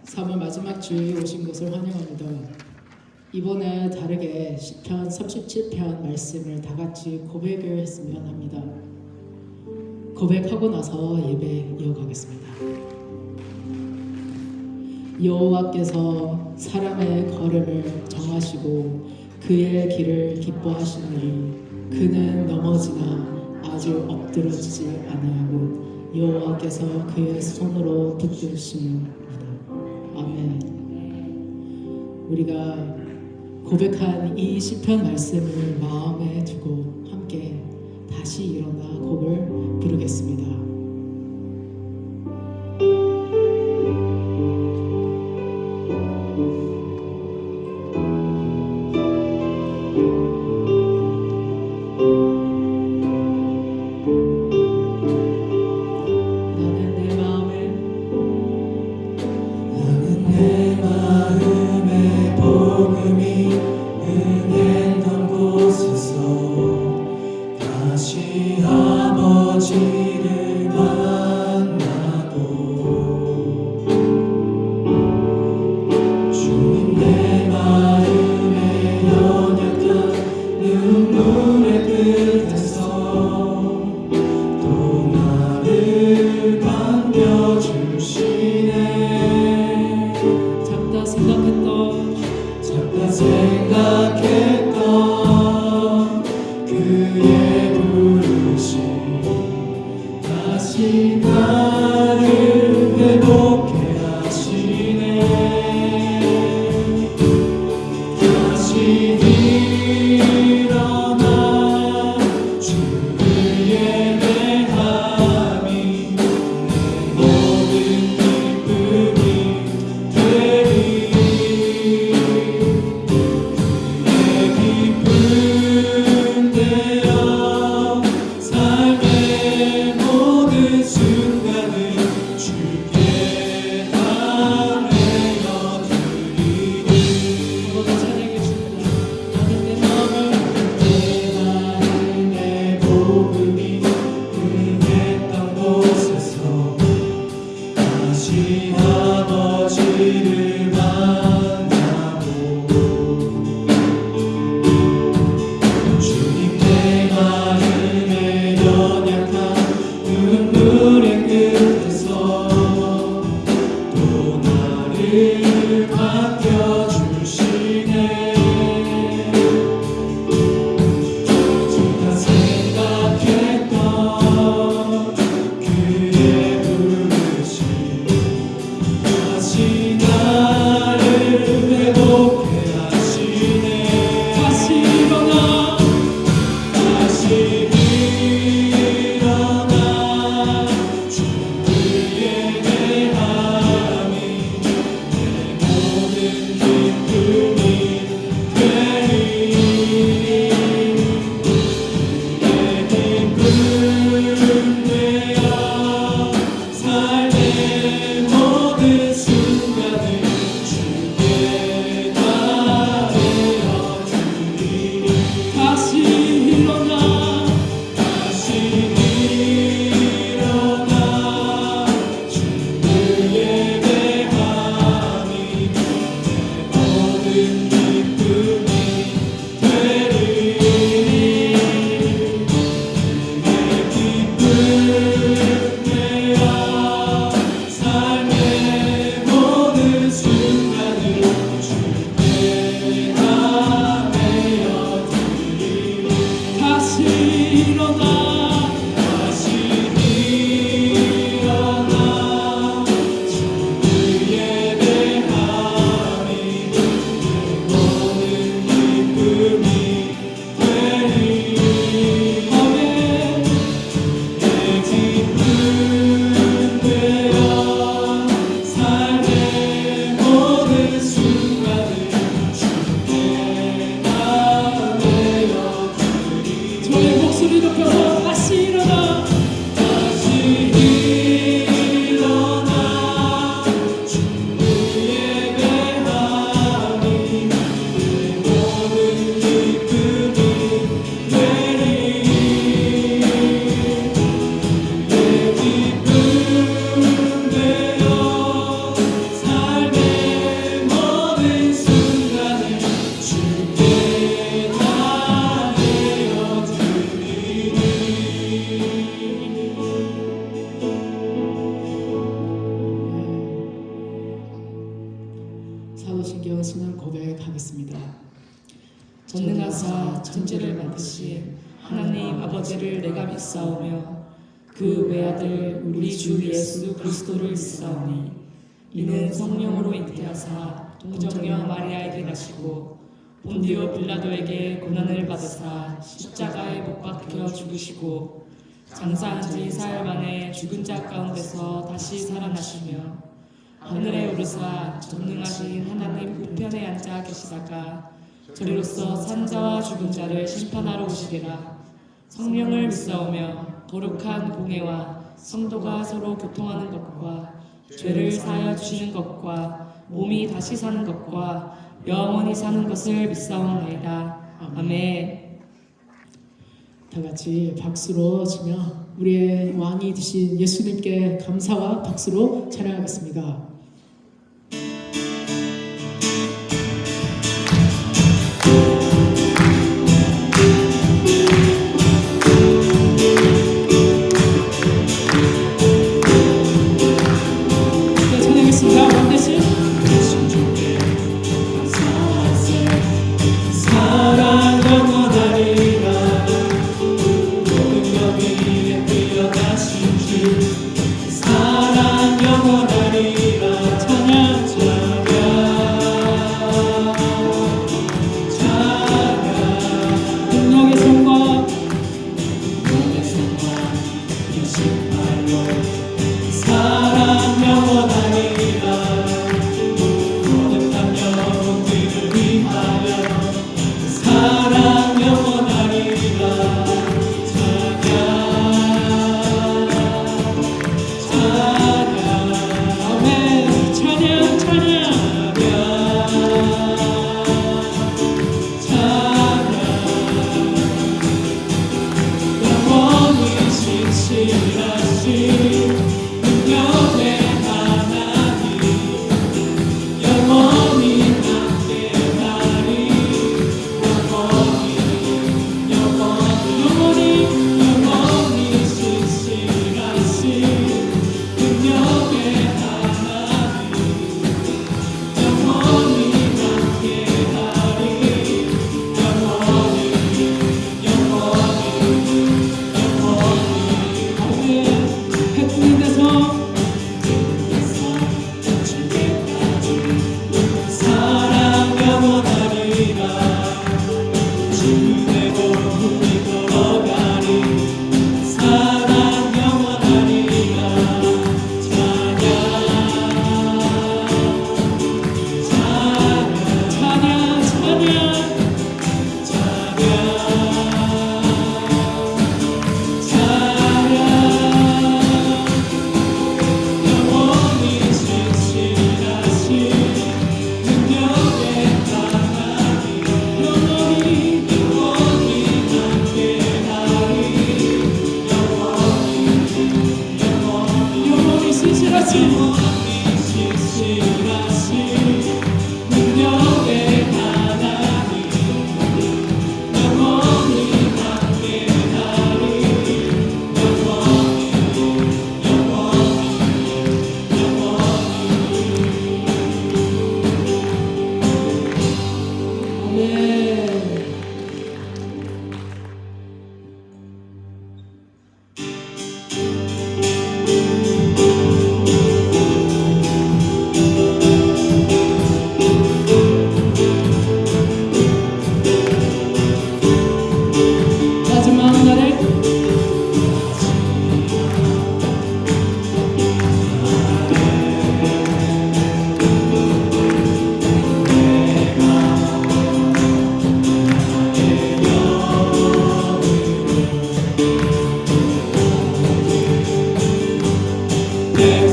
3월 마지막 주에 오신 것을 환영합니다. 이번에 다르게 시편 37편 말씀을 다 같이 고백을 했으면 합니다. 고백하고 나서 예배 이어가겠습니다. 여호와께서 사람의 걸음을 정하시고 그의 길을 기뻐하시니 그는 넘어지나 아주 엎드러지지 아니하고 여호와께서 그의 손으로 붙드시니이다. 아멘. 우리가 고백한 이 시편 말씀을 마음에 두고 함께 다시 일어나 곡을 부르겠습니다. 아버지를 만나고 주님 내 마음에 연약한 눈물의 끝에서 또 나를 반겨주시네. 잡다 생각했던 그의 부르심 다시 나를 회복해 하시네. 다시 일어나 주를 예배함이 내 모든 기쁨이 되리. 아버지를 만나고 주님 내 마음에 연약한 눈물의 끝에서 또 나를 반겨주시네. 제가 생각했던 그의 부르심 다시 나를 회복해 하시네. 다시 일어나 주를 예배함이 내 깨어쓰는 고백하겠습니다. 전능하사 천지를 만드신 하나님 아버지를 내가 믿사오며 그 외아들 우리 주 예수 그리스도를 믿사오니 이는 성령으로 잉태하사 동정녀 마리아에게 나시고 본디오 빌라도에게 고난을 받으사 십자가에 못 박혀 죽으시고 장사한 지 사흘 만에 죽은 자 가운데서 다시 살아나시며 하늘에 오르사 전능하신 하나님 우편에 앉아 계시다가 저리로서 산자와 죽은 자를 심판하러 오시리라. 성령을 믿사오며 거룩한 공회와 성도가 서로 교통하는 것과 죄를 사하여 주시는 것과 몸이 다시 사는 것과 영원히 사는 것을 믿사옵나이다. 아멘. 다 같이 박수로 치며 우리의 왕이 되신 예수님께 감사와 박수로 찬양하겠습니다. 네, 찬양하겠습니다. 왕 대신 사랑 영원하리라. 모든 영이 뛰어가신 주 사랑 영원하리라. 찬양 능력의 손과 여신발로 사랑 영원하리라. 모든 남 영혼들을 위하여 사랑 영원하리라. 아멘. 찬양 찬양 영원히 신실하신 능력의 하나님 영원히 함께하리. 영원히 신실하신 능력의 하나님 영원히 함께하리. 해뿐인 데서 사랑 영원하리라. 주내 복음이 걸어가리. 사랑 영원하리라. 찬양 찬양 영원히 신실하신 능력의 하나님 영원히 함께하리. 영원히 신실하신 영원히 신실하신 능력의 하나님 영원히 함께하리. 아멘. 마지막 날에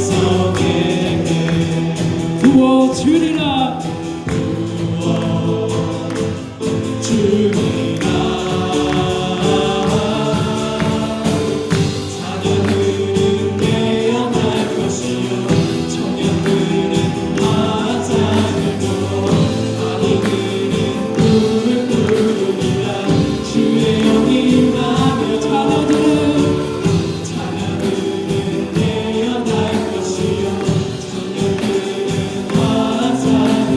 백성에게 부어주리라. 주리라. 자녀들은 깨어날 것이요 청년들은 화장을 보고 아이들은 꿈을 꾸리라. 주의 영이 임하며 자녀들은 깨어날 것이요 청년들은 화장을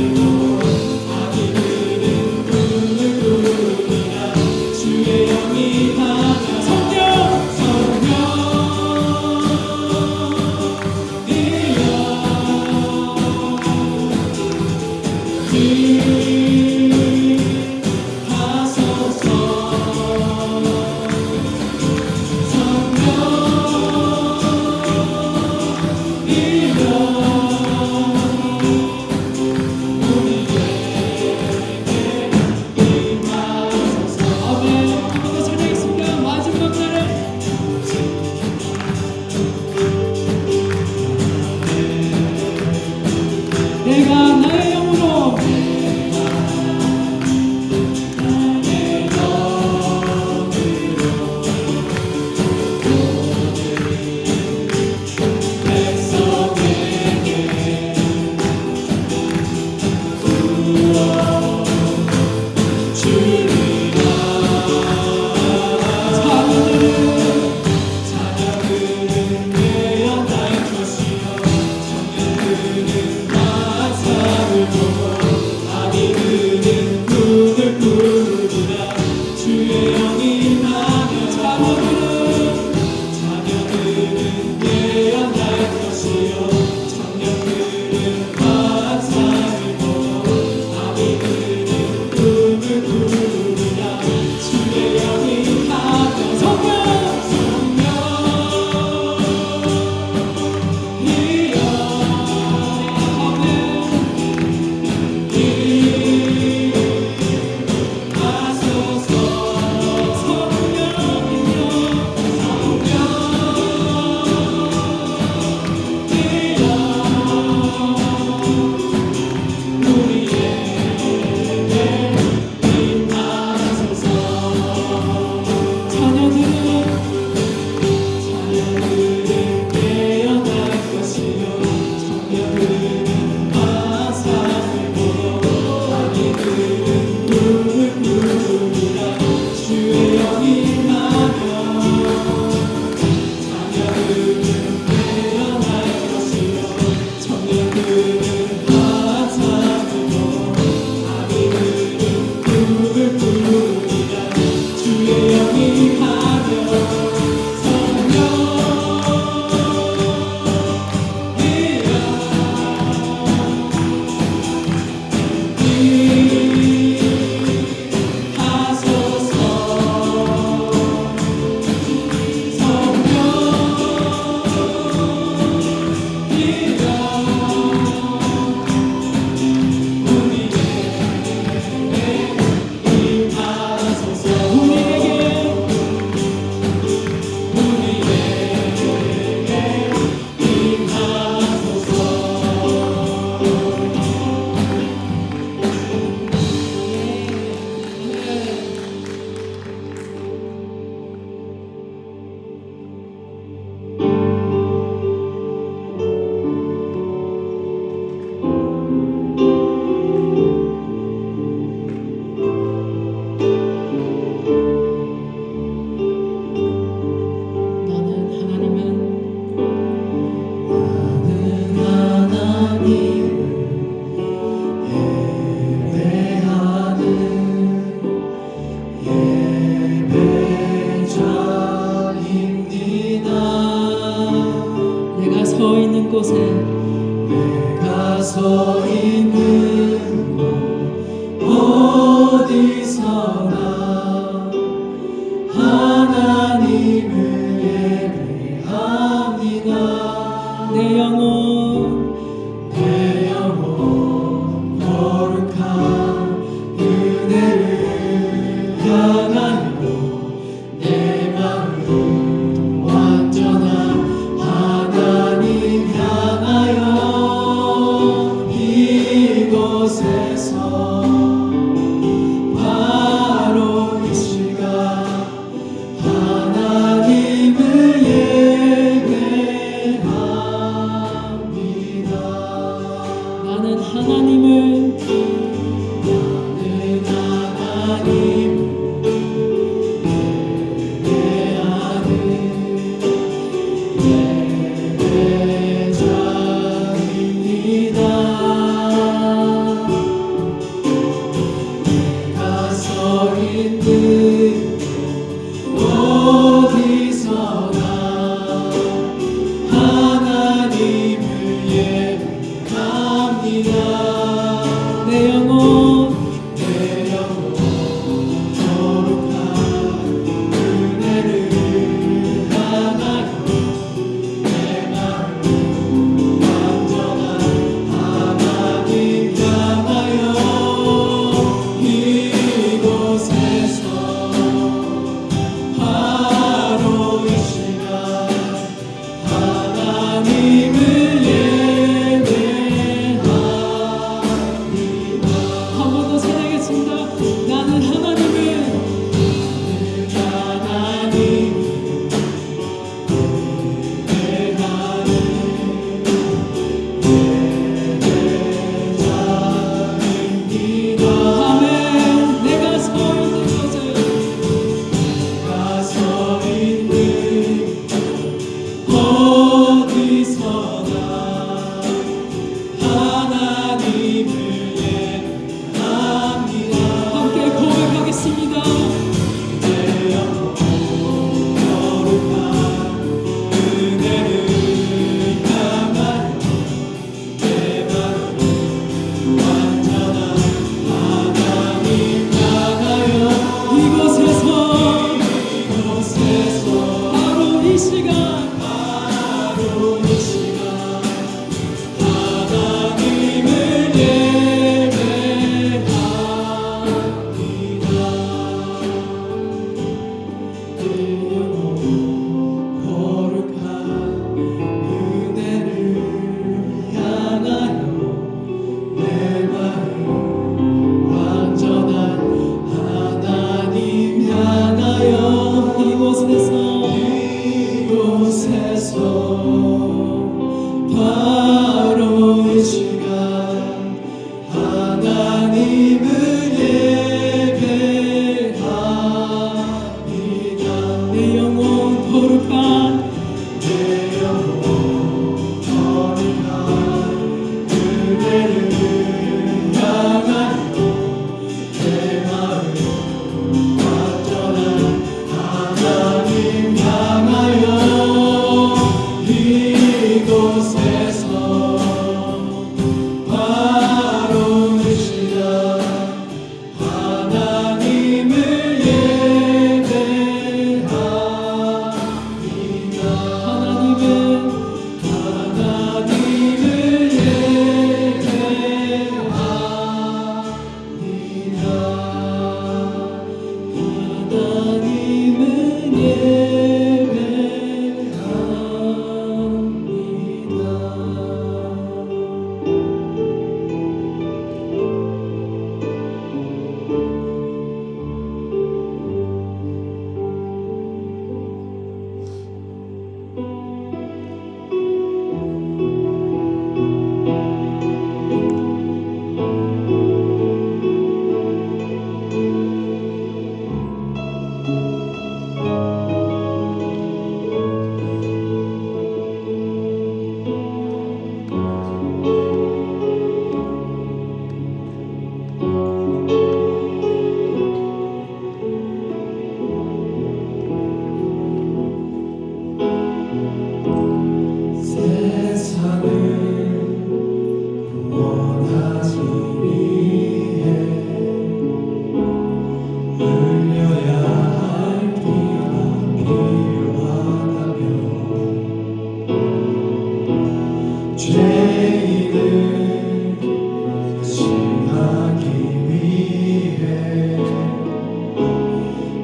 내가 나의 영으로 서 있는 곳에 내가 서 있는 곳 어디서나 하나님을 예배합니다. 내 영혼 거룩한 은혜를 향하여 내 마음 완전한 하나님 향하여 이곳에서 바로 이 시간 하나님을 예배합니다. 나는 하나님을 하나님을 예배합니다. 내 영혼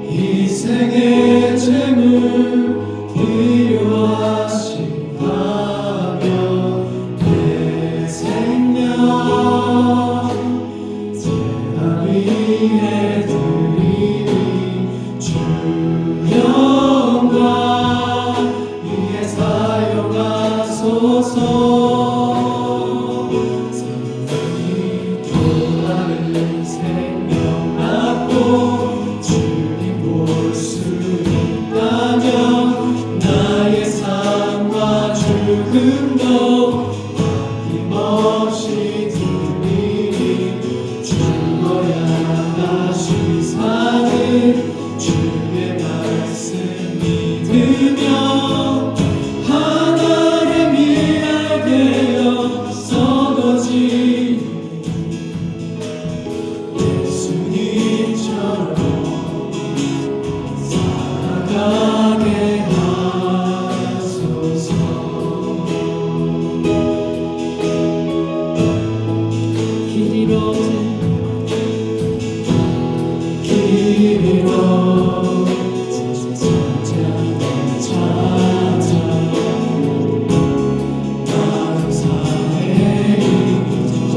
인생의 재물 필요하시다면 내 생명 제가 위해 드리니 주 영광 위해 사용하소서. 생명이 돌아가는 생명 낳고 주님 볼 수 있다면 나의 삶과 죽음도 아낌없이 드리니 죽어야 다시 사는 주의 말씀 믿으며 하나님의 미랄 되어 썩어지니 예수님처럼 살아가게 하소서. 길 잃어진 성자를 찾아 나름 삶의 이곳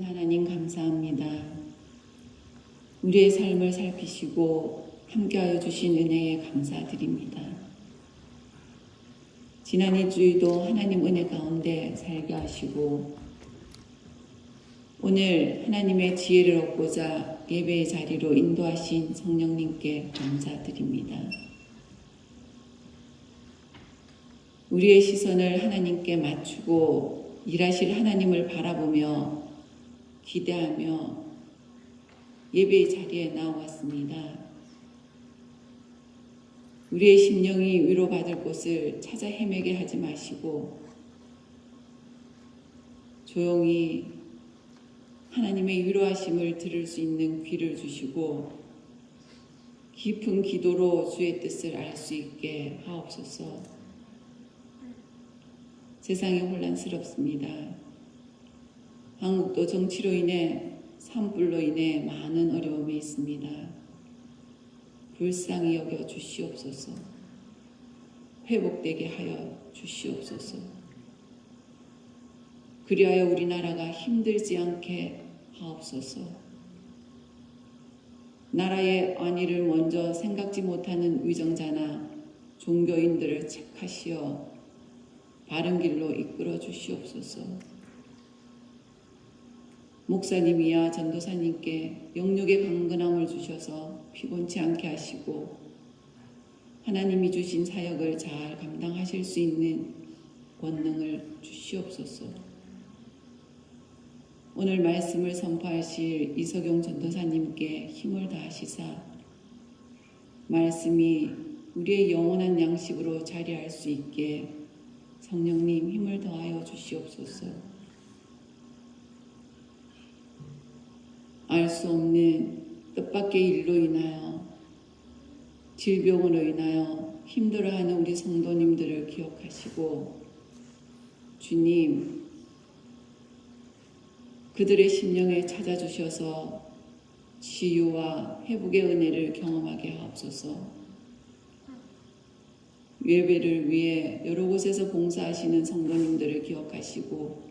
크신 하나님 감사합니다. 우리의 삶을 살피시고 함께하여 주신 은혜에 감사드립니다. 지난 2주도 하나님 은혜 가운데 살게 하시고 오늘 하나님의 지혜를 얻고자 예배의 자리로 인도하신 성령님께 감사드립니다. 우리의 시선을 하나님께 맞추고 일하실 하나님을 바라보며 기대하며 예배의 자리에 나왔습니다. 우리의 심령이 위로받을 곳을 찾아 헤매게 하지 마시고 조용히 하나님의 위로하심을 들을 수 있는 귀를 주시고 깊은 기도로 주의 뜻을 알 수 있게 하옵소서. 세상이 혼란스럽습니다. 한국도 정치로 인해 산불로 인해 많은 어려움이 있습니다. 불쌍히 여겨 주시옵소서. 회복되게 하여 주시옵소서. 그리하여 우리나라가 힘들지 않게 하옵소서. 나라의 안위를 먼저 생각지 못하는 위정자나 종교인들을 책하시어 바른 길로 이끌어 주시옵소서. 목사님이야 전도사님께 영육의 강건함을 주셔서 피곤치 않게 하시고 하나님이 주신 사역을 잘 감당하실 수 있는 권능을 주시옵소서. 오늘 말씀을 선포하실 이석용 전도사님께 힘을 다하시사 말씀이 우리의 영원한 양식으로 자리할 수 있게 성령님 힘을 더하여 주시옵소서. 알 수 없는 뜻밖의 일로 인하여 질병으로 인하여 힘들어하는 우리 성도님들을 기억하시고 주님 그들의 심령에 찾아주셔서 치유와 회복의 은혜를 경험하게 하옵소서. 예배를 위해 여러 곳에서 봉사하시는 성도님들을 기억하시고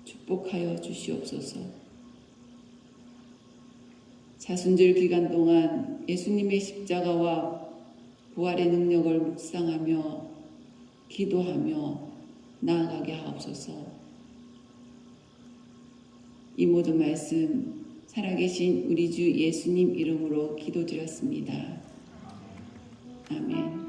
축복하여 주시옵소서. 사순절 기간 동안 예수님의 십자가와 부활의 능력을 묵상하며 기도하며 나아가게 하옵소서. 이 모든 말씀 살아계신 우리 주 예수님 이름으로 기도드렸습니다. 아멘.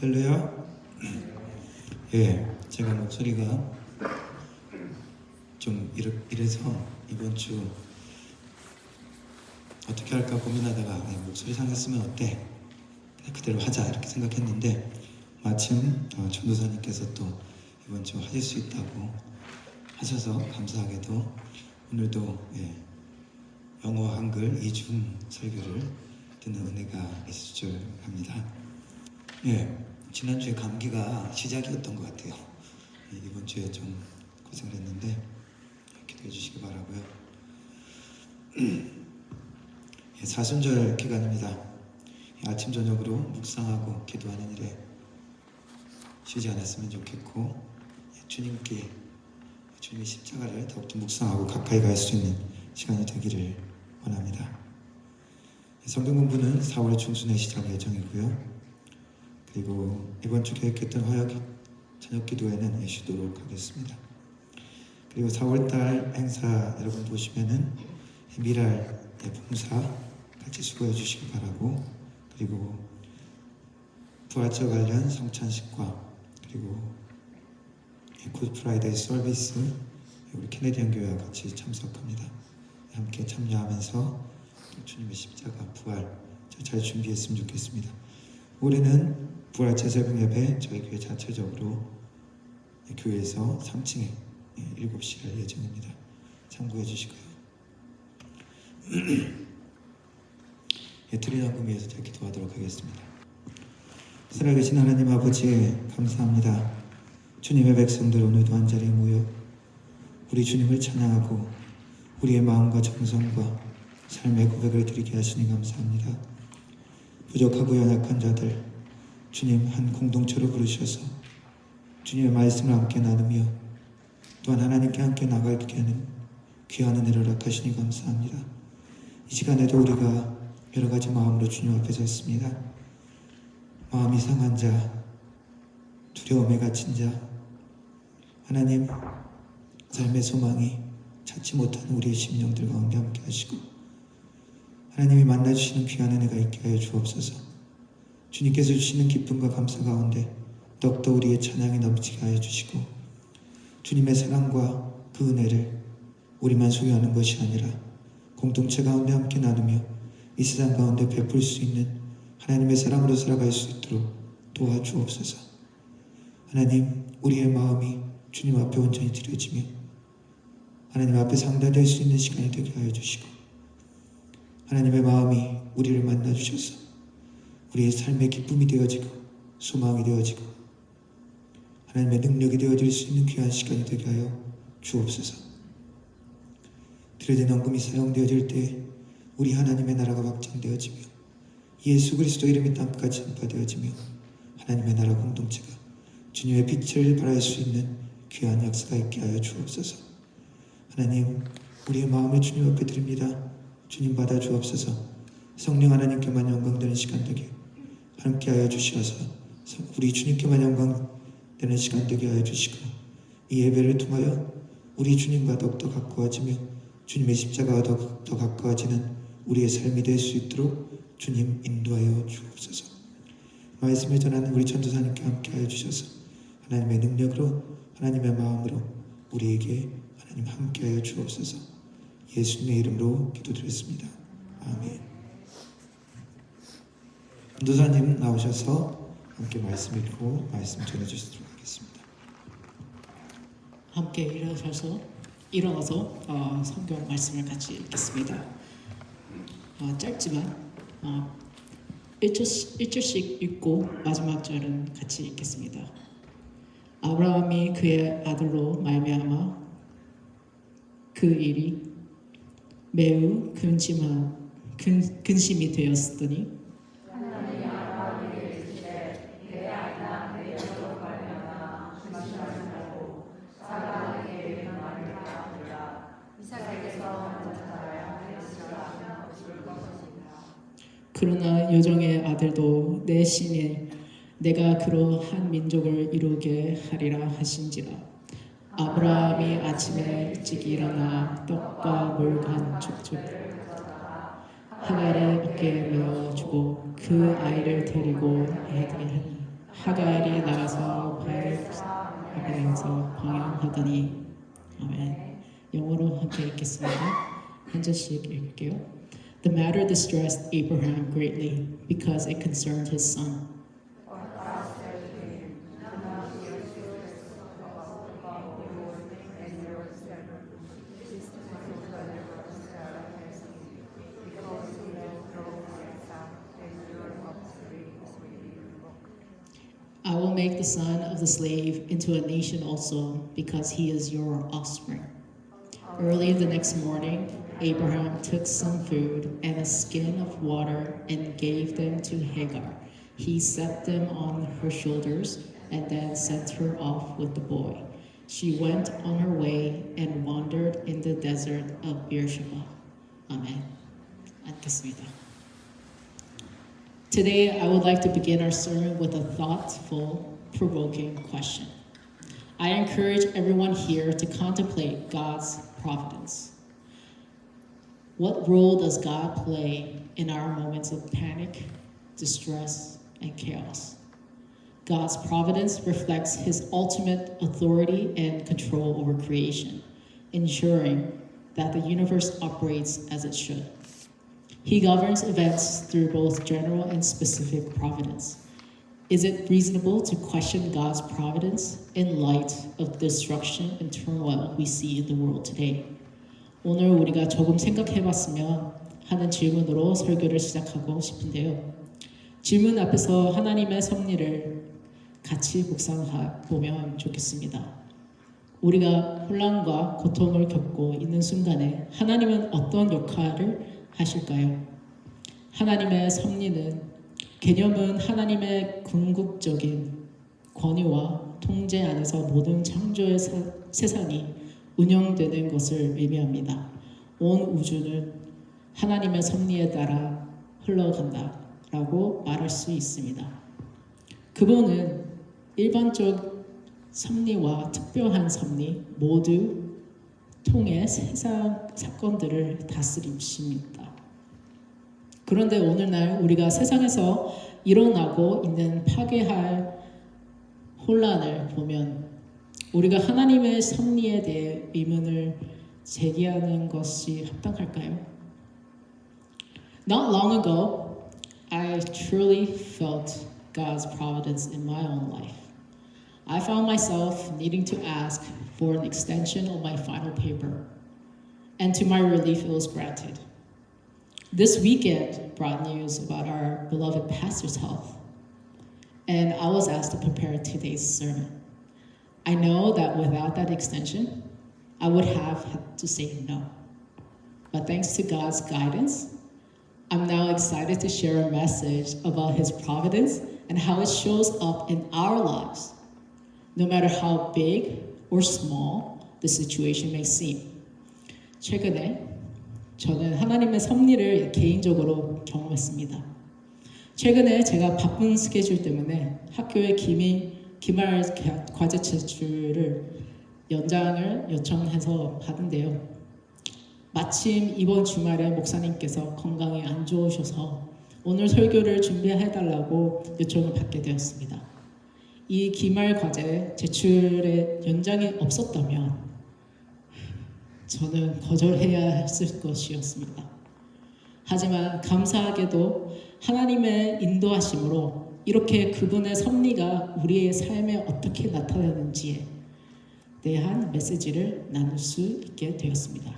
할렐루야. 예, 제가 목소리가 좀 이래서 이번 주 어떻게 할까 고민하다가 목소리 상했으면 어때? 그대로 하자 이렇게 생각했는데 마침 전도사님께서 또 이번 주 하실 수 있다고 하셔서 감사하게도 오늘도 영어 한글 이중 설교를 듣는 은혜가 있을 줄 압니다. 지난주에 감기가 시작이었던 것 같아요. 이번 주에 좀 고생을 했는데 기도해 주시기 바라고요. 사순절 기간입니다. 아침 저녁으로 묵상하고 기도하는 일에 쉬지 않았으면 좋겠고 주님의 십자가를 더욱더 묵상하고 가까이 갈 수 있는 시간이 되기를 원합니다. 성경 공부는 4월 중순에 시작 예정이고요. 그리고 이번 주 계획했던 화요일 저녁 기도회는 쉬도록 하겠습니다. 그리고 4월달 행사 여러분 보시면은 미랄 봉사 같이 수고해 주시기 바라고, 그리고 부활절 관련 성찬식과 그리고 굿 프라이데이 서비스 우리 캐네디언 교회와 같이 참석합니다. 함께 참여하면서 주님의 십자가 부활 잘 준비했으면 좋겠습니다. 올해는 부활절 새벽 예배 저희 교회 자체적으로 교회에서 3층에 7시 할 예정입니다. 참고해 주시고요. 드리나금 위해서 제가 기도하도록 하겠습니다. 살아계신 하나님 아버지 감사합니다. 주님의 백성들 오늘도 한자리에 모여 우리 주님을 찬양하고 우리의 마음과 정성과 삶의 고백을 드리게 하시니 감사합니다. 부족하고 연약한 자들 주님 한 공동체로 부르셔서 주님의 말씀을 함께 나누며 또한 하나님께 함께 나가게 하는 귀한 은혜를 허락하시니 감사합니다. 이 시간에도 우리가 여러 가지 마음으로 주님 앞에 섰습니다. 마음이 상한 자, 두려움에 갇힌 자, 하나님 삶의 소망이 찾지 못하는 우리의 심령들 가운데 함께 하시고 하나님이 만나주시는 귀한 은혜가 있게 하여 주옵소서. 주님께서 주시는 기쁨과 감사 가운데 더욱더 우리의 찬양이 넘치게 하여 주시고 주님의 사랑과 그 은혜를 우리만 소유하는 것이 아니라 공동체 가운데 함께 나누며 이 세상 가운데 베풀 수 있는 하나님의 사랑으로 살아갈 수 있도록 도와주옵소서. 하나님 우리의 마음이 주님 앞에 온전히 드려지며 하나님 앞에 상달될 수 있는 시간이 되게 하여 주시고 하나님의 마음이 우리를 만나 주셔서 우리의 삶의 기쁨이 되어지고 소망이 되어지고 하나님의 능력이 되어질 수 있는 귀한 시간이 되게 하여 주옵소서. 드려진 헌금이 사용되어질 때 우리 하나님의 나라가 확장되어지며 예수 그리스도 이름이 땅까지 전파되어지며 하나님의 나라 공동체가 주님의 빛을 발할 수 있는 귀한 역사가 있게 하여 주옵소서. 하나님 우리의 마음을 주님 앞에 드립니다. 주님 받아 주옵소서. 성령 하나님께만 영광되는 시간 되게 함께 하여 주시어서 우리 주님께만 영광되는 시간 되게 하여 주시고 이 예배를 통하여 우리 주님과 더욱더 가까워지며 주님의 십자가와 더욱더 가까워지는 우리의 삶이 될 수 있도록 주님 인도하여 주옵소서. 말씀을 전하는 우리 전도사님께 함께 하여 주셔서 하나님의 능력으로 하나님의 마음으로 우리에게 하나님 함께 하여 주옵소서. 예수님의 이름으로 기도드렸습니다. 아멘. 전도사님 나오셔서 함께 말씀 읽고 말씀 전해주시도록 하겠습니다. 함께 일어나서 성경 말씀을 같이 읽겠습니다. 짧지만 1절씩 읽고 마지막 절은 같이 읽겠습니다. 아브라함이 그의 아들로 말미암아 그 일이 매우 근심이 되었으니 그러나 여종의 아들도 내 신이 내가 그로 한 민족을 이루게 하리라 하신지라. 아브라함이 아침에 일찍 일어나 떡과 물 간 족족 하갈의 어깨에 메어주고 그 아이를 데리고 하갈이 나가서 바벨에서 방향하더니 아멘. 영어로 함께 읽겠습니다. 한 절씩 읽을게요. The matter distressed Abraham greatly because it concerned his son. I will make the son of the slave into a nation also, because he is your offspring. Early the next morning, Abraham took some food and a skin of water and gave them to Hagar. He set them on her shoulders and then sent her off with the boy. She went on her way and wandered in the desert of Beersheba. Amen. 앉겠습니다. Today, I would like to begin our sermon with a thoughtful, provoking question. I encourage everyone here to contemplate God's providence. What role does God play in our moments of panic, distress, and chaos? God's providence reflects His ultimate authority and control over creation, ensuring that the universe operates as it should. He governs events through both general and specific providence. Is it reasonable to question God's providence in light of the destruction and turmoil we see in the world today? 오늘 우리가 조금 생각해봤으면 하는 질문으로 설교를 시작하고 싶은데요. 질문 앞에서 하나님의 섭리를 같이 묵상해보면 좋겠습니다. 우리가 혼란과 고통을 겪고 있는 순간에 하나님은 어떤 역할을 하실까요? 하나님의 섭리는 개념은 하나님의 궁극적인 권위와 통제 안에서 모든 창조의 세상이 운영되는 것을 의미합니다. 온 우주는 하나님의 섭리에 따라 흘러간다라고 말할 수 있습니다. 그분은 일반적 섭리와 특별한 섭리 모두 통해 세상 사건들을 다스리십니다. 그런데 오늘날 우리가 세상에서 일어나고 있는 파괴할 혼란을 보면 우리가 하나님의 섭리에 대해 의문을 제기하는 것이 합당할까요? Not long ago, I truly felt God's providence in my own life. I found myself needing to ask for an extension of my final paper, and to my relief, it was granted. This weekend brought news about our beloved pastor's health, and I was asked to prepare today's sermon. I know that without that extension, I would have had to say no. But thanks to God's guidance, I'm now excited to share a message about His providence and how it shows up in our lives, no matter how big or small the situation may seem. 최근에 저는 하나님의 섭리를 개인적으로 경험했습니다. 최근에 제가 바쁜 스케줄 때문에 학교의 기말 과제 제출을 연장을 요청해서 받은데요. 마침 이번 주말에 목사님께서 건강이 안 좋으셔서 오늘 설교를 준비해달라고 요청을 받게 되었습니다. 이 기말 과제 제출의 연장이 없었다면 저는 거절해야 했을 것이었습니다. 하지만 감사하게도 하나님의 인도하심으로 이렇게 그분의 섭리가 우리의 삶에 어떻게 나타나는지에 대한 메시지를 나눌 수 있게 되었습니다.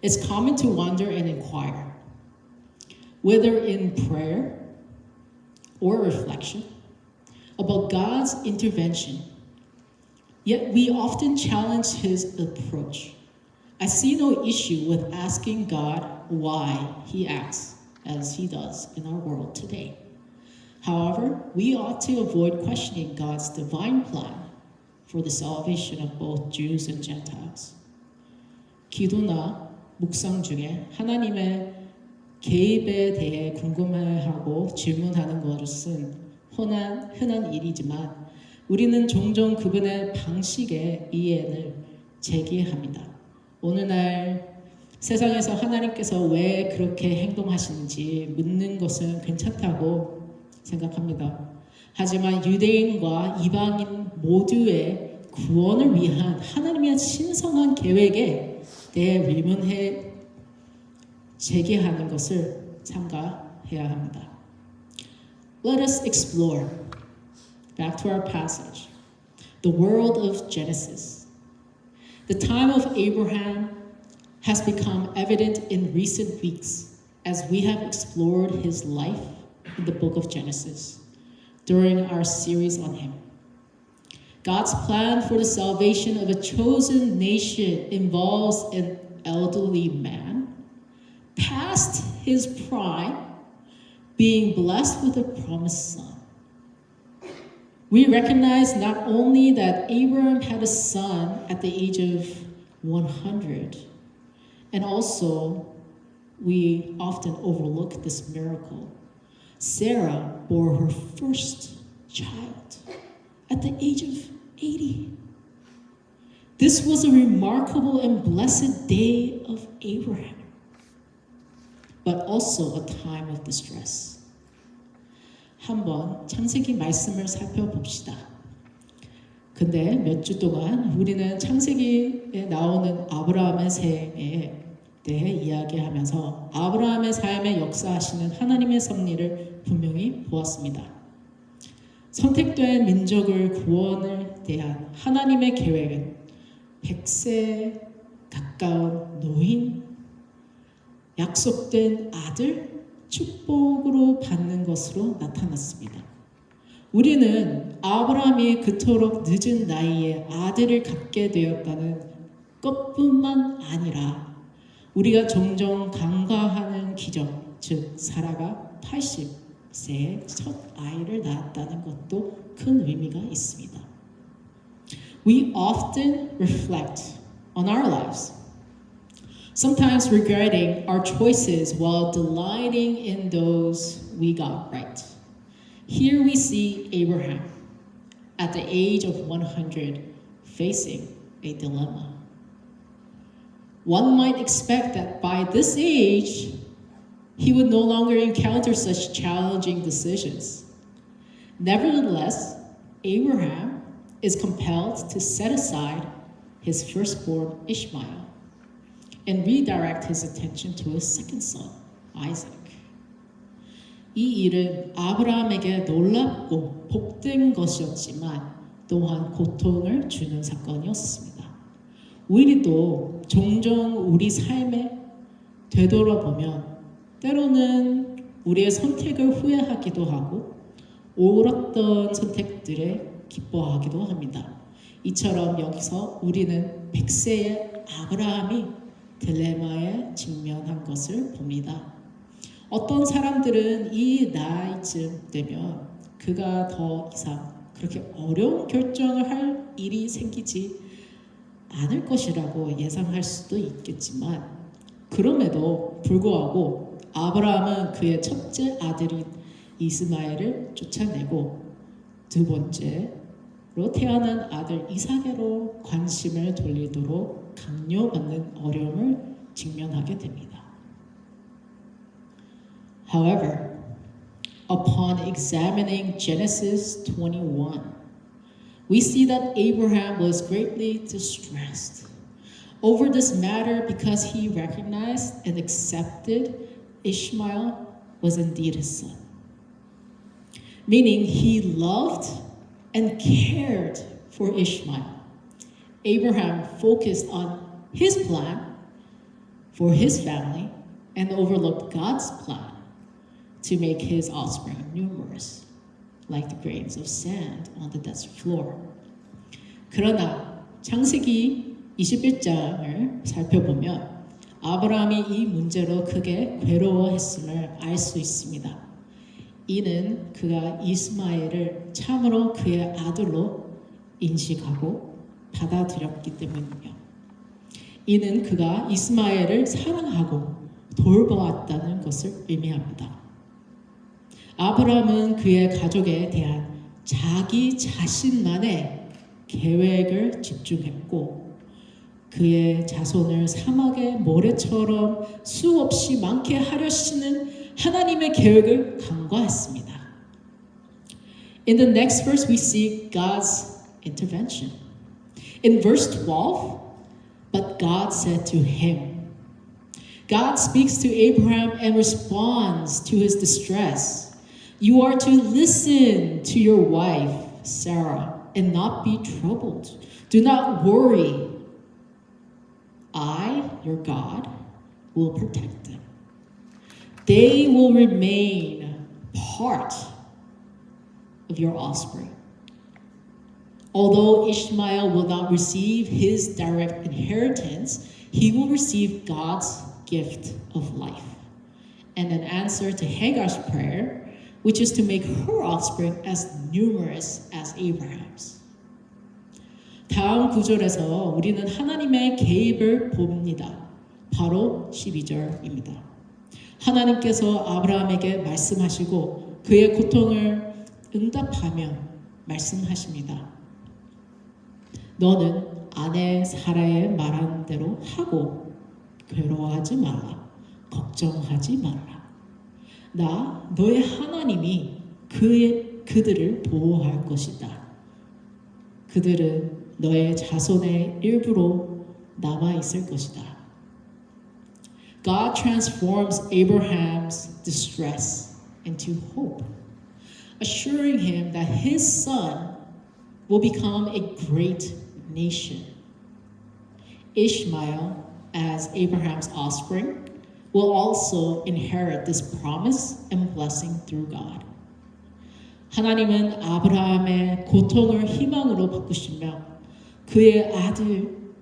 It's common to wonder and inquire, whether in prayer or reflection, about God's intervention. Yet we often challenge His approach. I see no issue with asking God why He acts as He does in our world today. However, we ought to avoid questioning God's divine plan for the salvation of both Jews and Gentiles. 기도나 묵상 중에 하나님의 개입에 대해 궁금해하고 질문하는 것은 흔한 일이지만 우리는 종종 그분의 방식에 이해를 제기합니다. 오늘날 세상에서 하나님께서 왜 그렇게 행동하시는지 묻는 것은 괜찮다고 생각합니다. 하지만 유대인과 이방인 모두의 구원을 위한 하나님의 신성한 계획에 대해 의문해 제기하는 것을 삼가해야 합니다. Let us explore, back to our passage, the world of Genesis. The time of Abraham has become evident in recent weeks as we have explored his life in the book of Genesis during our series on him. God's plan for the salvation of a chosen nation involves an elderly man past his prime being blessed with a promised son. We recognize not only that Abraham had a son at the age of 100, and also we often overlook this miracle. Sarah bore her first child at the age of 80. This was a remarkable and blessed day of Abraham, but also a time of distress. 한번 창세기 말씀을 살펴봅시다. 근데 몇 주 동안 우리는 창세기에 나오는 아브라함의 생에 대해 이야기하면서 아브라함의 삶에 역사하시는 하나님의 섭리를 분명히 보았습니다. 선택된 민족을 구원을 대한 하나님의 계획은 100세에 가까운 노인, 약속된 아들, 축복으로 받는 것으로 나타났습니다. 우리는 아브라함이 그토록 늦은 나이에 아들을 갖게 되었다는 것뿐만 아니라 우리가 종종 간과하는 기적, 즉 사라가 80세에 첫 아이를 낳았다는 것도 큰 의미가 있습니다. We often reflect on our lives, sometimes regretting our choices while delighting in those we got right. Here we see Abraham at the age of 100 facing a dilemma. One might expect that by this age, he would no longer encounter such challenging decisions. Nevertheless, Abraham is compelled to set aside his firstborn Ishmael and redirect his attention to his second son, Isaac. 이 일은 아브라함에게 놀랍고 복된 것이었지만 또한 고통을 주는 사건이었습니다. 우리도 종종 우리 삶에 되돌아보면 때로는 우리의 선택을 후회하기도 하고 옳았던 선택들에 기뻐하기도 합니다. 이처럼 여기서 우리는 100세의 아브라함이 딜레마에 직면한 것을 봅니다. 어떤 사람들은 이 나이쯤 되면 그가 더 이상 그렇게 어려운 결정을 할 일이 생기지 않을 것이라고 예상할 수도 있겠지만 그럼에도 불구하고 아브라함은 그의 첫째 아들인 이스마엘을 쫓아내고 두 번째로 태어난 아들 이삭으로 관심을 돌리도록 강요받는 어려움을 직면하게 됩니다. However, upon examining Genesis 21, we see that Abraham was greatly distressed over this matter because he recognized and accepted Ishmael was indeed his son. Meaning he loved and cared for Ishmael. Abraham focused on his plan for his family and overlooked God's plan to make his offspring numerous, like the grains of sand on the desert floor. 그러나 창세기 21장을 살펴보면 아브라함이 이 문제로 크게 괴로워했음을 알 수 있습니다. 이는 그가 이스마엘을 참으로 그의 아들로 인식하고 받아들였기 때문이며 이는 그가 이스마엘을 사랑하고 돌보았다는 것을 의미합니다. 아브라함은 그의 가족에 대한 자기 자신만의 계획을 집중했고 그의 자손을 사막의 모래처럼 수없이 많게 하려시는 하나님의 계획을 간과했습니다. In the next verse, we see God's intervention. In verse 12, but God said to him, God speaks to Abraham and responds to his distress. You are to listen to your wife, Sarah, and not be troubled. Do not worry. I, your God, will protect them. They will remain part of your offspring. Although Ishmael will not receive his direct inheritance, he will receive God's gift of life. And an answer to Hagar's prayer, which is to make her offspring as numerous as Abraham's. 다음 구절에서 우리는 하나님의 개입을 봅니다. 바로 12절입니다. 하나님께서 아브라함에게 말씀하시고 그의 고통을 응답하며 말씀하십니다. 너는 아내 사라의 말한 대로 하고 괴로워하지 말라. 걱정하지 말라. 나 너의 하나님이 그들을 보호할 것이다. 그들은 너의 자손의 일부로 남아 있을 것이다. God transforms Abraham's distress into hope, assuring him that his son will become a great nation. Ishmael, as Abraham's offspring, will also inherit this promise and blessing through God. 하나님은 아브라함의 고통을 희망으로 바꾸시며 그의 아들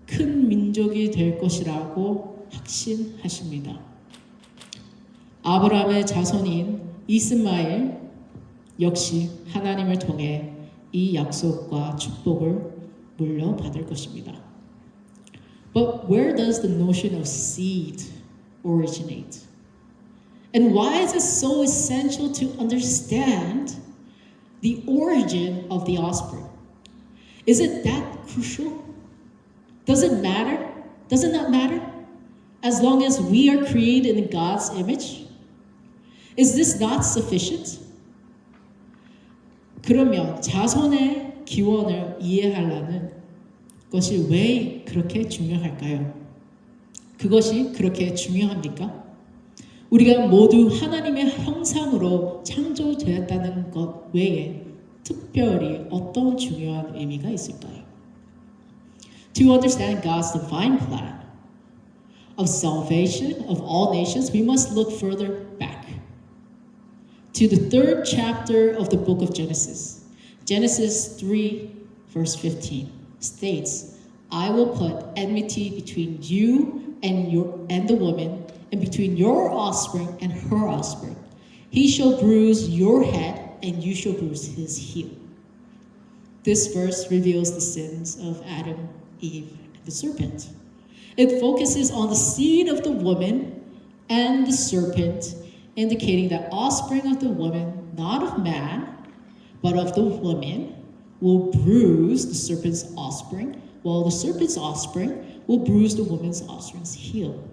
큰 민족이 될 것이라고 확신하십니다. 아브라함의 자손인 이스마엘 역시 하나님을 통해 이 약속과 축복을 물려받을 것입니다. But where does the notion of seed originate? And why is it so essential to understand the origin of the offspring? Is it that crucial? Does it matter? Does it not matter? As long as we are created in God's image? Is this not sufficient? 그러면 자손의 기원을 이해하려는 것이 왜 그렇게 중요할까요? 그것이 그렇게 중요합니까? 우리가 모두 하나님의 형상으로 창조되었다는 것 외에 특별히 어떤 중요한 의미가 있을까요? To understand God's divine plan of salvation of all nations, we must look further back to the 3rd chapter of the book of Genesis. Genesis 3, verse 15 states, I will put enmity between you and the woman, and between your offspring and her offspring. He shall bruise your head, and you shall bruise his heel. This verse reveals the sins of Adam, Eve, and the serpent. It focuses on the seed of the woman and the serpent, indicating that offspring of the woman, not of man, but of the woman, will bruise the serpent's offspring, while the serpent's offspring will bruise the woman's offspring's heel.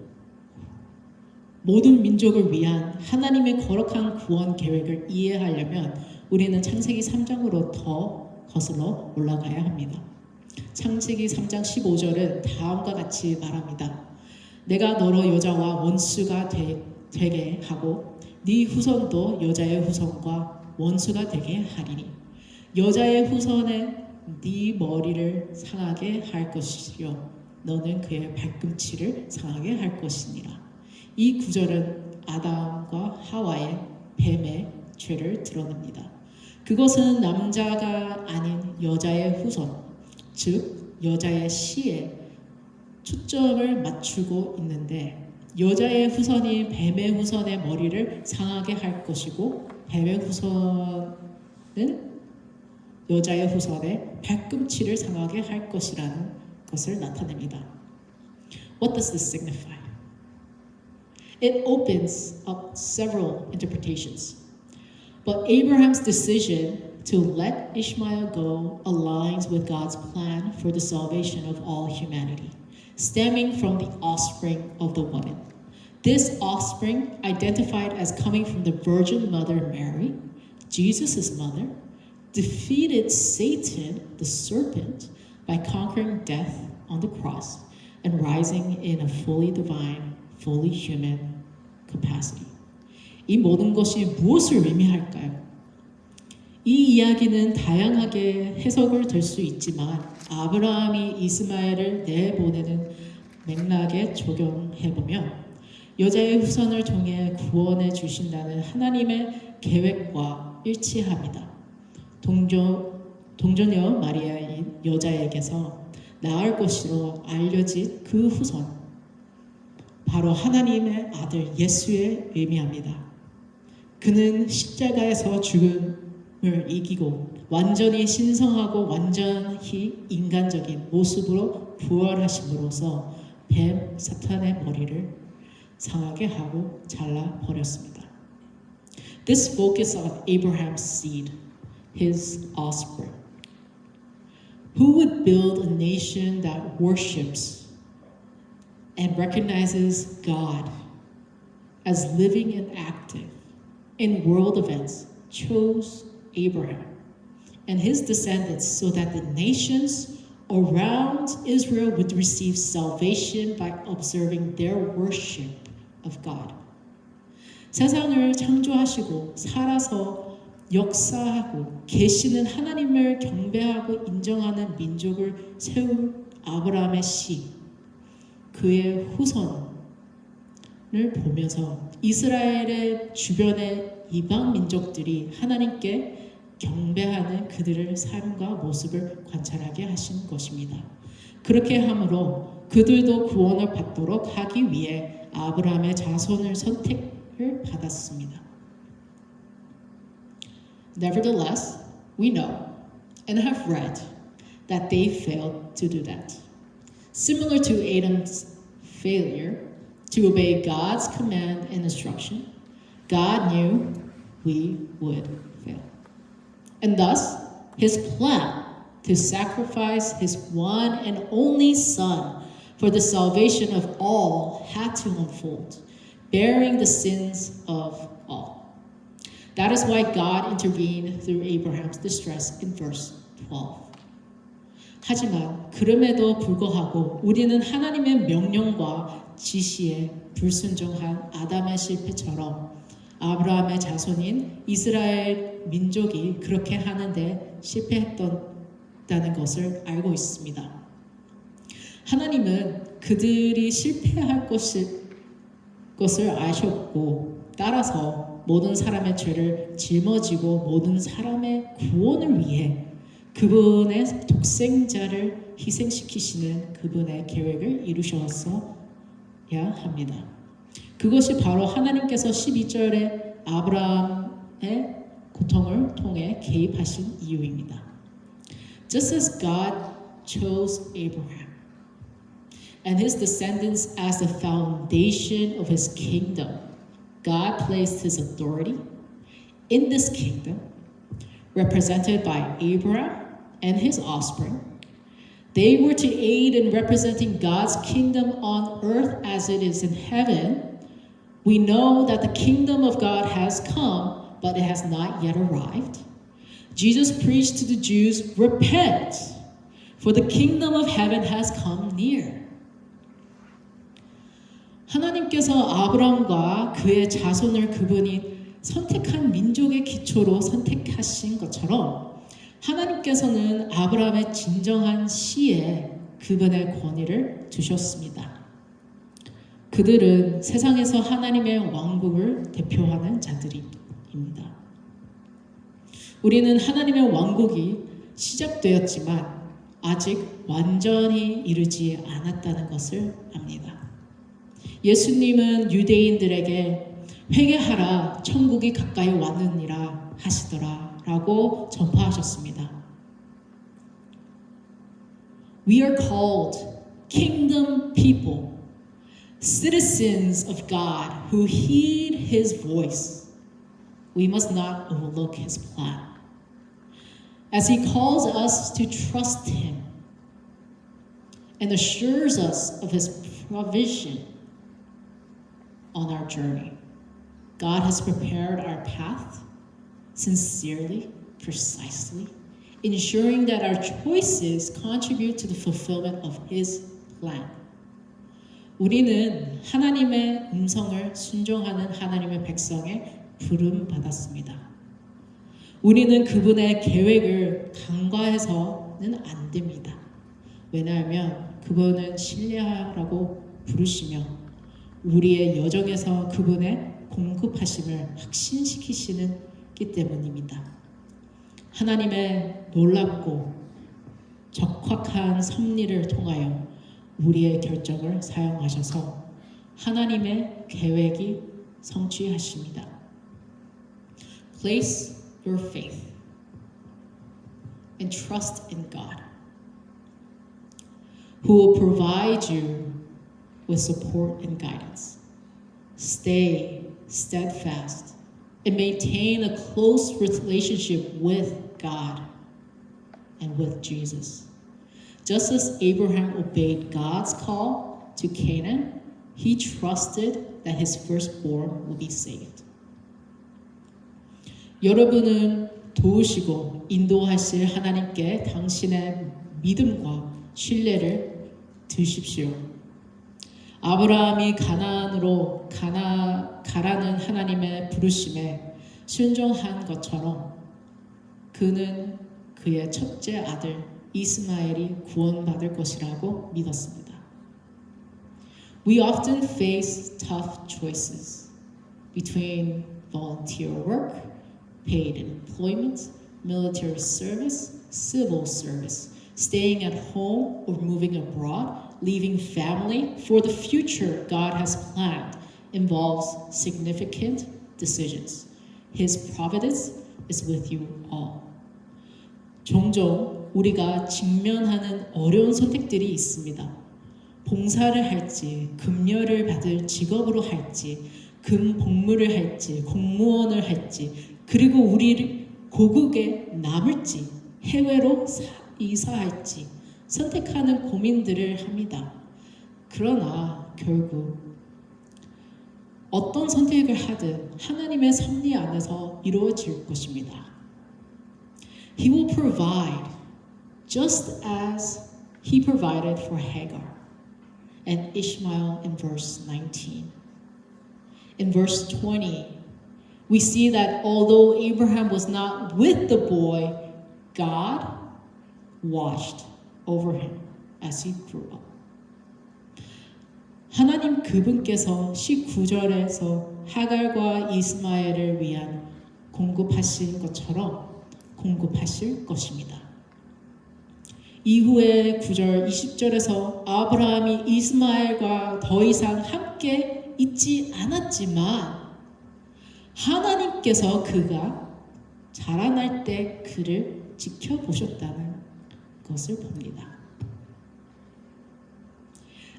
모든 민족을 위한 하나님의 거룩한 구원 계획을 이해하려면 우리는 창세기 3장으로 더 거슬러 올라가야 합니다. 창세기 3장 15절은 다음과 같이 말합니다. 내가 너로 여자와 원수가 되게 하고 네 후손도 여자의 후손과 원수가 되게 하리니 여자의 후손은 네 머리를 상하게 할 것이요 너는 그의 발꿈치를 상하게 할 것이니라. 이 구절은 아담과 하와의 뱀의 죄를 드러냅니다. 그것은 남자가 아닌 여자의 후손, 즉 여자의 씨에 초점을 맞추고 있는데 여자의 후손이 뱀의 후손의 머리를 상하게 할 것이고 뱀의 후손은 여자의 후손의 발꿈치를 상하게 할 것이라는 것을 나타냅니다. What does this signify? It opens up several interpretations. But Abraham's decision to let Ishmael go aligns with God's plan for the salvation of all humanity, stemming from the offspring of the woman. This offspring, identified as coming from the Virgin Mother Mary, Jesus' mother, defeated Satan, the serpent, by conquering death on the cross and rising in a fully divine, fully human capacity. 이 모든 것이 무엇을 의미할까요? 이 이야기는 다양하게 해석을 될 수 있지만 아브라함이 이스마엘을 내보내는 맥락에 적용해보면 여자의 후손을 통해 구원해 주신다는 하나님의 계획과 일치합니다. 동정녀 마리아인 여자에게서 낳을 것으로 알려진 그 후손, 바로 하나님의 아들 예수를 의미합니다. 그는 십자가에서 죽음을 이기고 완전히 신성하고 완전히 인간적인 모습으로 부활하심으로써 뱀 사탄의 머리를 상하게 하고 잘라버렸습니다. This focus on Abraham's seed, his offspring, who would build a nation that worships and recognizes God as living and active in world events, chose Abraham and his descendants so that the nations around Israel would receive salvation by observing their worship of God. 세상을 창조하시고 살아서 역사하고 계시는 하나님을 경배하고 인정하는 민족을 세운 아브라함의 씨, 그의 후손을 보면서 이스라엘의 주변의 이방 민족들이 하나님께 경배하는 그들의 삶과 모습을 관찰하게 하신 것입니다. 그렇게 함으로 그들도 구원을 받도록 하기 위해 아브라함의 자손을 선택을 받았습니다. Nevertheless, we know and have read that they failed to do that. Similar to Adam's failure to obey God's command and instruction, God knew we would fail. And thus, his plan to sacrifice his one and only Son for the salvation of all had to unfold, bearing the sins of all. That is why God intervened through Abraham's distress in verse 12. 하지만 그럼에도 불구하고 우리는 하나님의 명령과 지시에 불순종한 아담의 실패처럼 아브라함의 자손인 이스라엘 민족이 그렇게 하는데 실패했다는 것을 알고 있습니다. 하나님은 그들이 실패할 것을 아셨고 따라서 모든 사람의 죄를 짊어지고 모든 사람의 구원을 위해 그분의 독생자를 희생시키시는 그분의 계획을 이루셨어야 합니다. 그것이 바로 하나님께서 12절에 아브라함의 고통을 통해 개입하신 이유입니다. Just as God chose Abraham and his descendants as the foundation of his kingdom, God placed his authority in this kingdom, represented by Abraham and his offspring. They were to aid in representing God's kingdom on earth as it is in heaven. We know that the kingdom of God has come, but it has not yet arrived. Jesus preached to the Jews, repent, for the kingdom of heaven has come near. 하나님께서 아브라함과 그의 자손을 그분이 선택한 민족의 기초로 선택하신 것처럼 하나님께서는 아브라함의 진정한 시에 그분의 권위를 두셨습니다. 그들은 세상에서 하나님의 왕국을 대표하는 자들입니다. 우리는 하나님의 왕국이 시작되었지만 아직 완전히 이루지 않았다는 것을 압니다. 예수님은 유대인들에게 회개하라 천국이 가까이 왔느니라 하시더라 라고 전파하셨습니다. We are called kingdom people, citizens of God who heed his voice. We must not overlook his plan. As he calls us to trust him and assures us of his provision on our journey. God has prepared our path sincerely precisely, ensuring that our choices contribute to the fulfillment of His plan. 우리는 하나님의 음성을 순종하는 하나님의 백성의 부름 받았습니다. 우리는 그분의 계획을 간과해서는 안 됩니다. 왜냐하면 그분은 신뢰하라고 부르시며 우리의 여정에서 그분의 공급하심을 확신시키시기 때문입니다. 하나님의 놀랍고 적확한 섭리를 통하여 우리의 결정을 사용하셔서 하나님의 계획이 성취하십니다. Place your faith and trust in God, who will provide you with support and guidance. Stay steadfast and maintain a close relationship with God and with Jesus. Just as Abraham obeyed God's call to Canaan, he trusted that his firstborn would be saved. 여러분은 도우시고 인도하실 하나님께 당신의 믿음과 신뢰를 두십시오. 아브라함이 가나안으로 가라는 하나님의 부르심에 순종한 것처럼 그는 그의 첫째 아들 이스마엘이 구원받을 것이라고 믿었습니다. We often face tough choices between volunteer work, paid employment, military service, civil service, staying at home or moving abroad, leaving family for the future God has planned involves significant decisions. His providence is with you all. 종종 우리가 직면하는 어려운 선택들이 있습니다. 봉사를 할지, 금열을 받을 직업으로 할지, 금복무를 할지, 공무원을 할지, 그리고 우리 고국에 남을지, 해외로 이사할지 선택하는 고민들을 합니다. 그러나 결국 어떤 선택을 하든 하나님의 섭리 안에서 이루어질 것입니다. He will provide just as He provided for Hagar and Ishmael in verse 19. In verse 20, we see that although Abraham was not with the boy, God watched over him as he grew up. 하나님 그분께서 19절에서 하갈과 이스마엘을 위한 공급하신 것처럼 공급하실 것입니다. 이후에 9절 20절에서 아브라함이 이스마엘과 더 이상 함께 있지 않았지만 하나님께서 그가 자라날 때 그를 지켜보셨다는 것을 봅니다.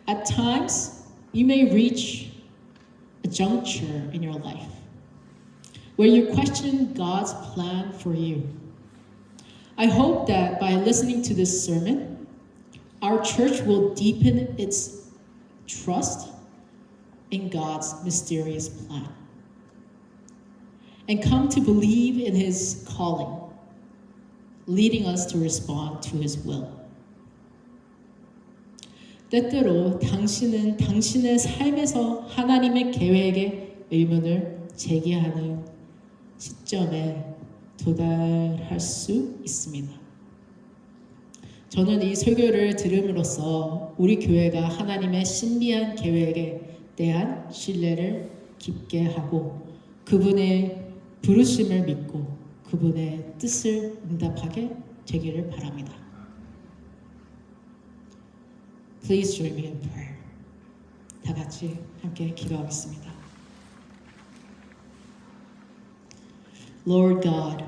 At times, you may reach a juncture in your life where you question God's plan for you. I hope that by listening to this sermon, our church will deepen its trust in God's mysterious plan and come to believe in His calling, leading us to respond to His will. 때때로 당신은 당신의 삶에서 하나님의 계획에 의문을 제기하는 시점에 도달할 수 있습니다. 저는 이 설교를 들음으로써 우리 교회가 하나님의 신비한 계획에 대한 신뢰를 깊게 하고 그분의 부르심을 믿고 그분의 뜻을 응답하게 되기를 바랍니다. Please join me in prayer. 다 같이 함께 기도하겠습니다. Lord God,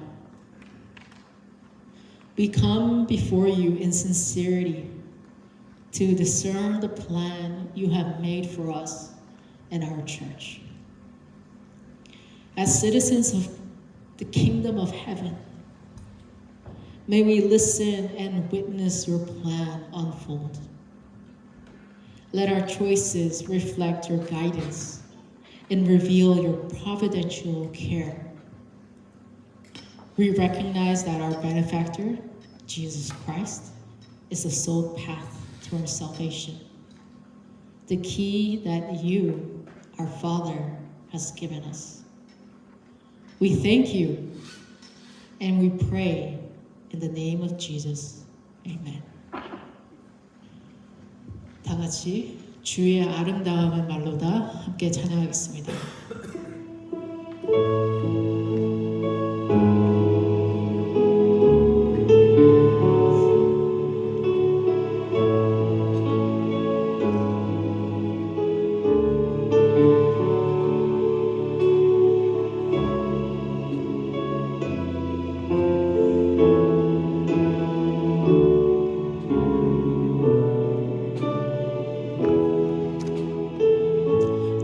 we come before you in sincerity to discern the plan you have made for us and our church. As citizens of the kingdom of heaven, may we listen and witness your plan unfold. Let our choices reflect your guidance and reveal your providential care. We recognize that our benefactor, Jesus Christ, is the sole path to our salvation, the key that you, our Father, has given us. We thank you and we pray in the name of Jesus. Amen. 다 같이 주의 아름다움은 말로다 함께 찬양하겠습니다.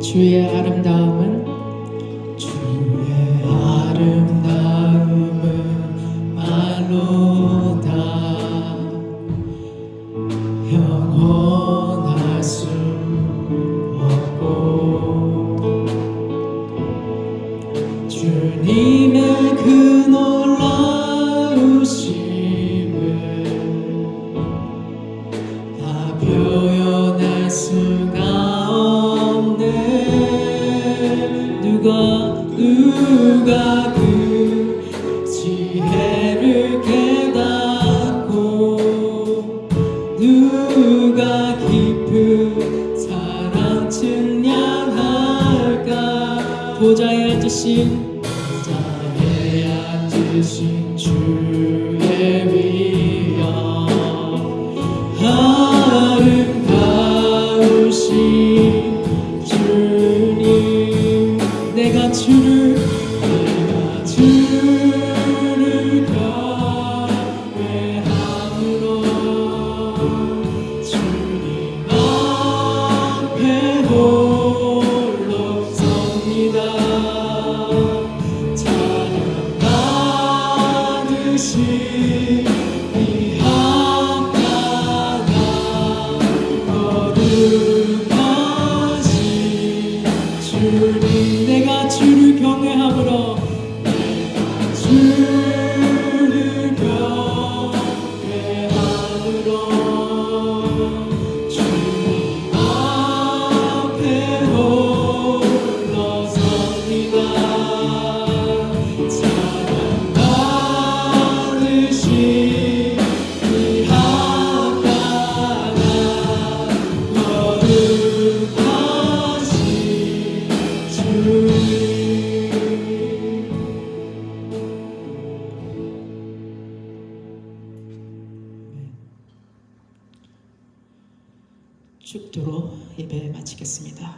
주의 아름다움은 말로다 영원할 수 없고 주님의 그 놀라우심을 다 표현할 수가 누가 그 지혜를 깨닫고 누가 깊은 사랑 측량할까 보좌에 앉으신 주의 위엄 아름다우신 주님 내가 주를 경외함으로 주님 앞에 홀로 섭니다. 찬양 받으신 이 합당한 거룩하신 주님 내가 주를 경외함으로 주를 경외함으로 주님 앞에 홀로 섭니다. 찬양 받으신 이 합당한 거룩하신 주님 축도로 예배 마치겠습니다.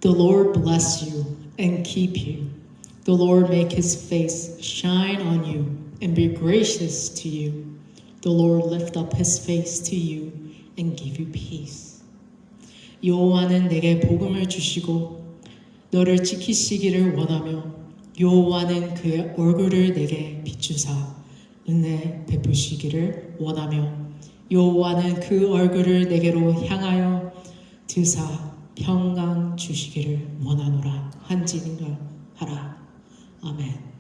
The Lord bless you and keep you. The Lord make his face shine on you and be gracious to you. The Lord lift up his face to you and give you peace. 여호와는 내게 복음을 주시고 너를 지키시기를 원하며 여호와는 그의 얼굴을 내게 비추사 은혜 베푸시기를 원하며 여호와는 그 얼굴을 내게로 향하여 드사 평강 주시기를 원하노라 한지인가 하라. 아멘.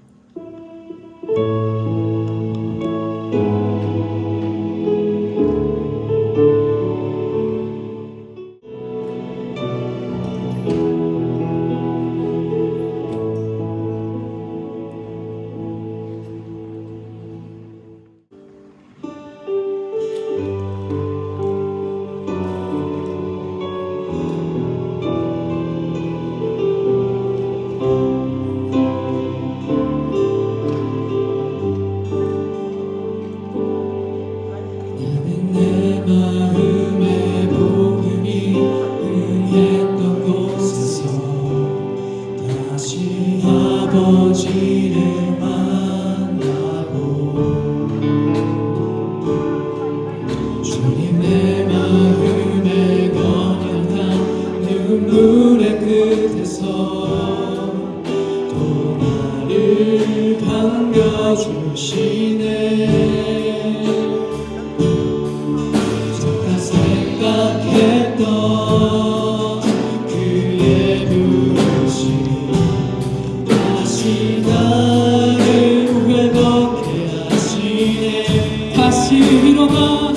마음의 복음이 응했던 곳에서 다시 아버지를 만나고 주님 내 마음의 거룩한 눈물의 끝에서 또 나를 반겨주시네. 생각했던 그의 부르심 다시 나를 다시 위로가